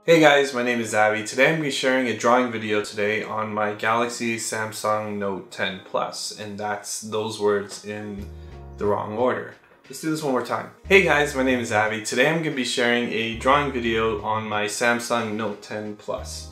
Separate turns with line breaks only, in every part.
Hey guys, my name is Abby. Today I'm going to be sharing a drawing video today on my Galaxy Samsung Note 10 Plus, and that's those words in the wrong order. Let's do this one more time. Hey guys, my name is Abby. Today I'm going to be sharing a drawing video on my Samsung Note 10 Plus.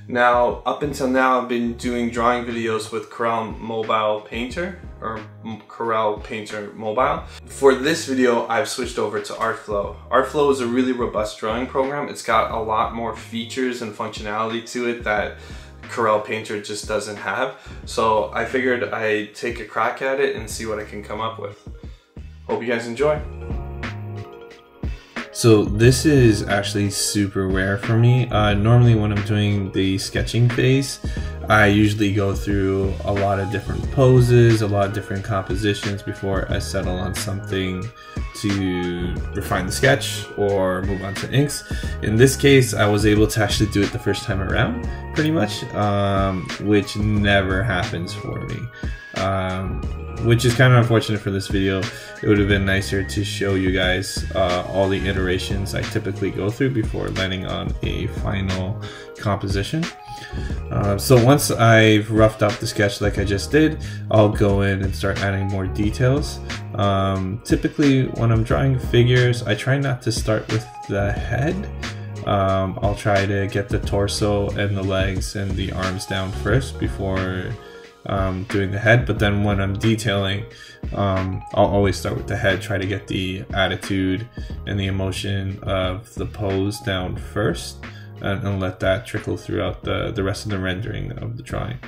Now, up until now, I've been doing drawing videos with Corel Mobile Painter, or Corel Painter Mobile. For this video, I've switched over to Artflow. Artflow is a really robust drawing program. It's got a lot more features and functionality to it that Corel Painter just doesn't have. So I figured I'd take a crack at it and see what I can come up with. Hope you guys enjoy. So this is actually super rare for me. Normally when I'm doing the sketching phase, I usually go through a lot of different poses, a lot of different compositions before I settle on something to refine the sketch or move on to inks. In this case, I was able to actually do it the first time around, pretty much, which never happens for me. Which is kind of unfortunate for this video. It would have been nicer to show you guys all the iterations I typically go through before landing on a final composition. So once I've roughed up the sketch like I just did, I'll go in and start adding more details. Typically when I'm drawing figures, I try not to start with the head. I'll try to get the torso and the legs and the arms down first before doing the head, but then when I'm detailing, I'll always start with the head, try to get the attitude and the emotion of the pose down first, and let that trickle throughout the rest of the rendering of the drawing.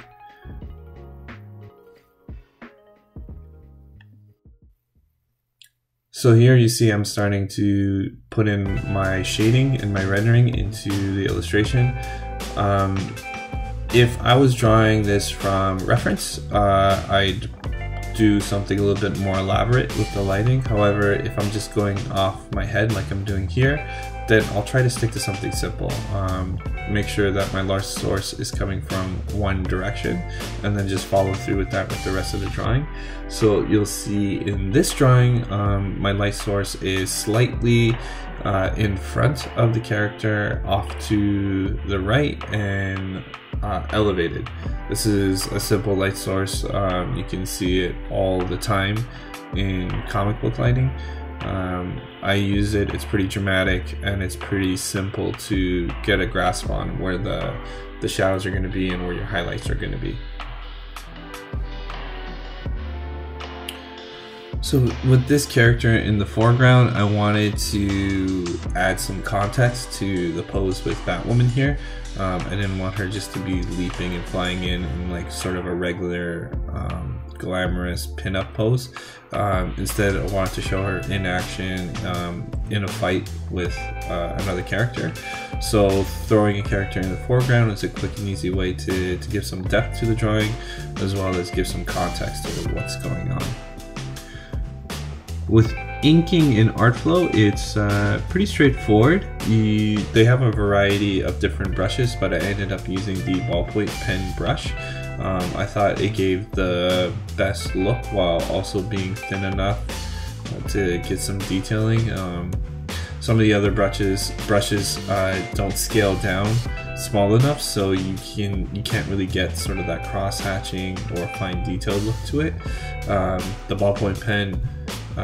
So here you see I'm starting to put in my shading and my rendering into the illustration. If I was drawing this from reference, I'd do something a little bit more elaborate with the lighting. However, if I'm just going off my head like I'm doing here, then I'll try to stick to something simple. Make sure that my light source is coming from one direction, and then just follow through with that with the rest of the drawing. So you'll see in this drawing, my light source is slightly in front of the character, off to the right, and elevated. This is a simple light source. You can see it all the time in comic book lighting. I use it, it's pretty dramatic, and it's pretty simple to get a grasp on where the shadows are going to be and where your highlights are going to be. So with this character in the foreground, I wanted to add some context to the pose with Batwoman here. I didn't want her just to be leaping and flying in like sort of a regular glamorous pin-up pose. Instead, I wanted to show her in action in a fight with another character. So throwing a character in the foreground is a quick and easy way to give some depth to the drawing, as well as give some context to what's going on. With inking in Artflow, it's pretty straightforward. They have a variety of different brushes, but I ended up using the ballpoint pen brush. I thought it gave the best look while also being thin enough to get some detailing. Some of the other brushes don't scale down small enough, so you can't really get sort of that cross hatching or fine detailed look to it. The ballpoint pen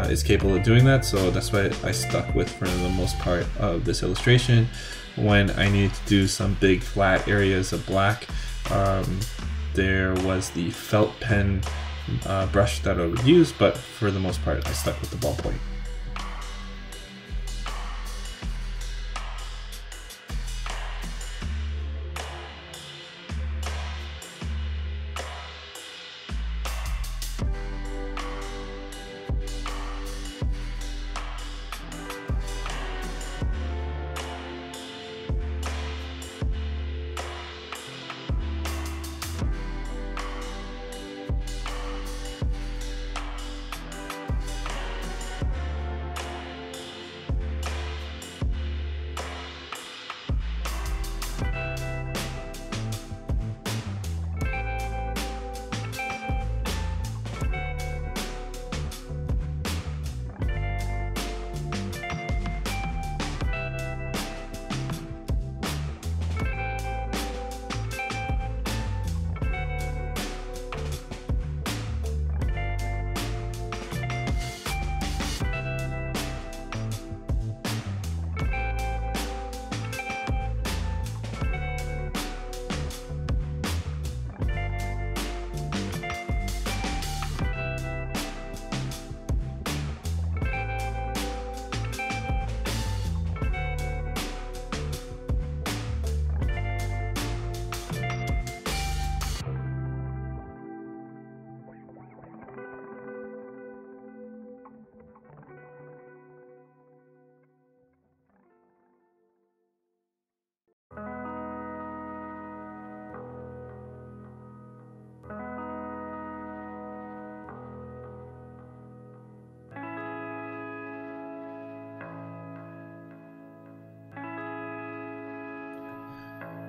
is capable of doing that, so that's what I stuck with for the most part of this illustration. When I needed to do some big flat areas of black, there was the felt pen brush that I would use, but for the most part I stuck with the ballpoint.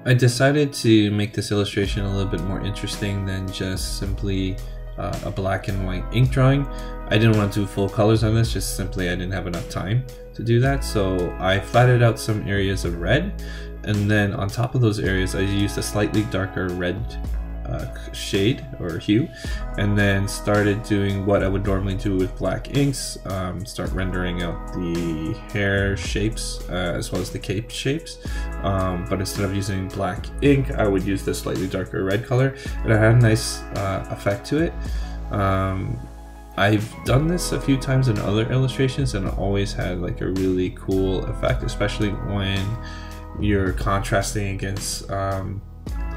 I decided to make this illustration a little bit more interesting than just simply a black and white ink drawing. I didn't want to do full colors on this, just simply I didn't have enough time to do that. So I flatted out some areas of red, and then on top of those areas I used a slightly darker red shade or hue, and then started doing what I would normally do with black inks, start rendering out the hair shapes as well as the cape shapes, but instead of using black ink I would use the slightly darker red color, and it had a nice effect to it. I've done this a few times in other illustrations and always had like a really cool effect, especially when you're contrasting against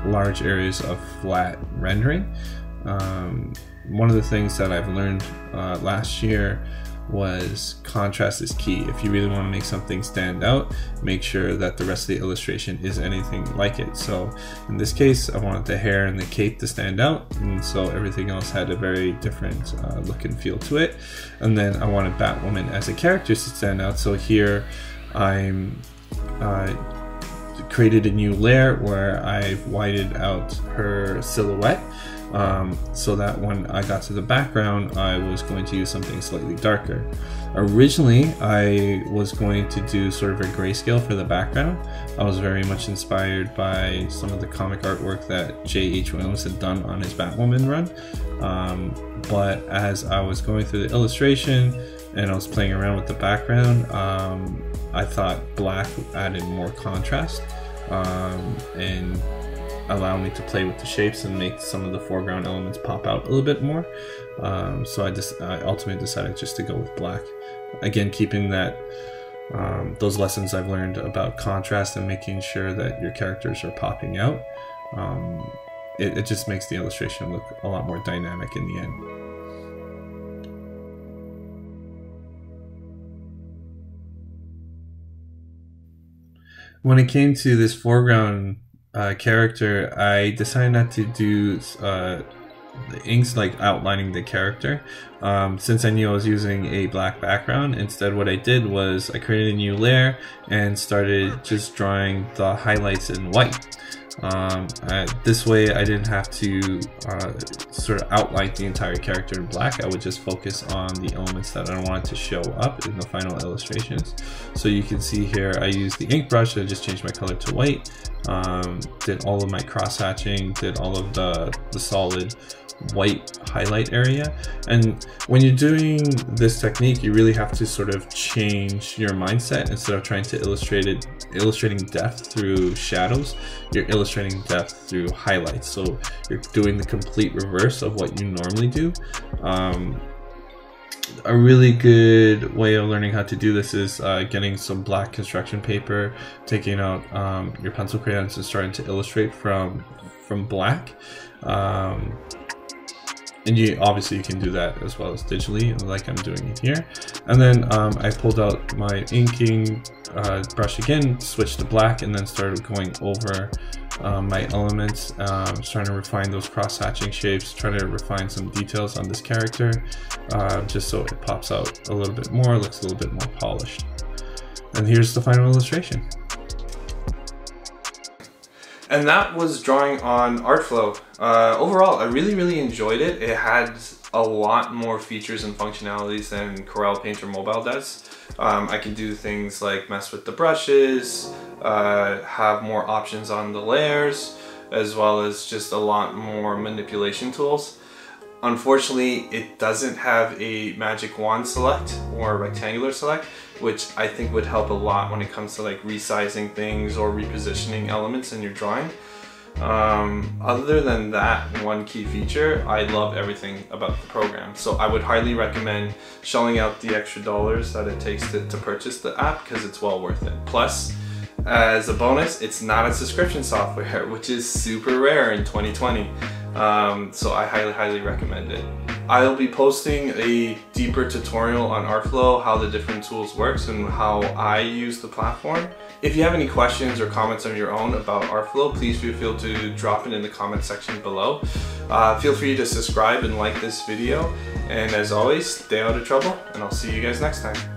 large areas of flat rendering. One of the things that I've learned last year was contrast is key. If you really want to make something stand out, make sure that the rest of the illustration is anything like it. So in this case I wanted the hair and the cape to stand out, and so everything else had a very different look and feel to it. And then I wanted Batwoman as a character to stand out, so here I'm created a new layer where I've whited out her silhouette, so that when I got to the background I was going to use something slightly darker. Originally I was going to do sort of a grayscale for the background. I was very much inspired by some of the comic artwork that J.H. Williams had done on his Batwoman run, but as I was going through the illustration and I was playing around with the background, I thought black added more contrast and allow me to play with the shapes and make some of the foreground elements pop out a little bit more. So I ultimately decided just to go with black. Again, keeping that those lessons I've learned about contrast and making sure that your characters are popping out. It just makes the illustration look a lot more dynamic in the end. When it came to this foreground character, I decided not to do the inks like outlining the character, since I knew I was using a black background. Instead what I did was I created a new layer and started just drawing the highlights in white. This way I didn't have to sort of outline the entire character in black. I would just focus on the elements that I wanted to show up in the final illustrations. So you can see here I used the ink brush, I just changed my color to white, did all of my cross hatching, did all of the solid white highlight area. And when you're doing this technique, you really have to sort of change your mindset. Instead of trying to illustrating depth through shadows, you're illustrating depth through highlights. So you're doing the complete reverse of what you normally do. A really good way of learning how to do this is getting some black construction paper, taking out your pencil crayons and starting to illustrate from black. And you can do that as well as digitally, like I'm doing it here. And then I pulled out my inking brush again, switched to black, and then started going over my elements, trying to refine those cross-hatching shapes, trying to refine some details on this character, just so it pops out a little bit more, looks a little bit more polished. And here's the final illustration. And that was drawing on Artflow. Overall, I really enjoyed it. It had a lot more features and functionalities than Corel Paint or Mobile does. I can do things like mess with the brushes, have more options on the layers, as well as just a lot more manipulation tools. Unfortunately, it doesn't have a magic wand select or rectangular select, which I think would help a lot when it comes to like resizing things or repositioning elements in your drawing. Other than that one key feature, I love everything about the program. So I would highly recommend shelling out the extra dollars that it takes to purchase the app, because it's well worth it. Plus, as a bonus, it's not a subscription software, which is super rare in 2020. So I highly recommend it. I'll be posting a deeper tutorial on Artflow, how the different tools works and how I use the platform. If you have any questions or comments of your own about Artflow, please feel free to drop it in the comment section below. Feel free to subscribe and like this video. And as always, stay out of trouble, and I'll see you guys next time.